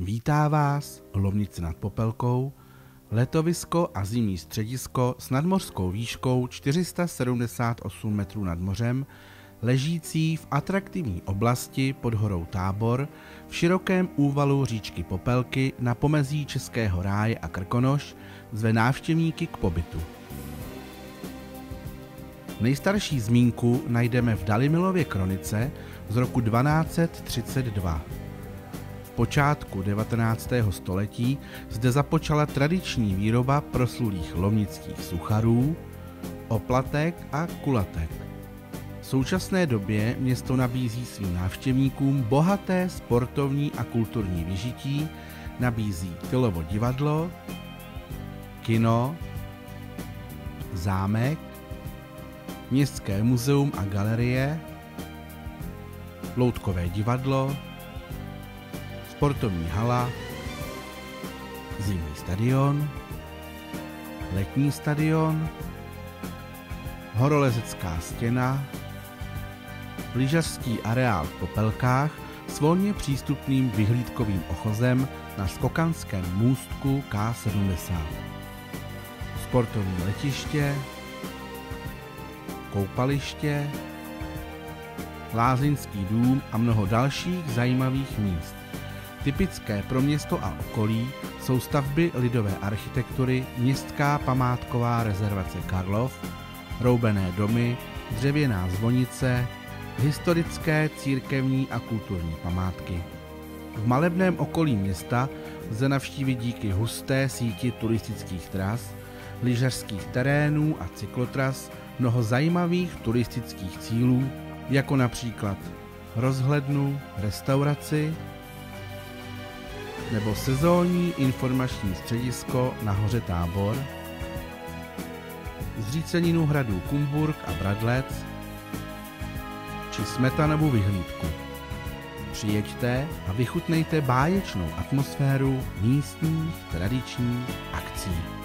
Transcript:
Vítá vás Lomnice nad Popelkou, letovisko a zimní středisko s nadmořskou výškou 478 metrů nad mořem, ležící v atraktivní oblasti pod horou Tábor v širokém úvalu říčky Popelky na pomezí Českého ráje a Krkonoš, zve návštěvníky k pobytu. Nejstarší zmínku najdeme v Dalimilově kronice z roku 1232. V počátku 19. století zde započala tradiční výroba proslulých lomnických sucharů, oplatek a kulatek. V současné době město nabízí svým návštěvníkům bohaté sportovní a kulturní vyžití, nabízí Tylovo divadlo, kino, zámek, městské muzeum a galerie, loutkové divadlo, sportovní hala, zimní stadion, letní stadion, horolezecká stěna, lyžařský areál v Popelkách s volně přístupným vyhlídkovým ochozem na skokanském můstku K70, sportovní letiště, koupaliště, lázeňský dům a mnoho dalších zajímavých míst. Typické pro město a okolí jsou stavby lidové architektury, městská památková rezervace Karlov, roubené domy, dřevěná zvonice, historické, církevní a kulturní památky. V malebném okolí města lze navštívit díky husté síti turistických tras, lyžařských terénů a cyklotras mnoho zajímavých turistických cílů, jako například rozhlednu, restauraci nebo sezónní informační středisko na hoře Tábor, zříceninu hradů Kumburk a Bradlec či Smetanovu vyhlídku. Přijeďte a vychutnejte báječnou atmosféru místních tradičních akcí.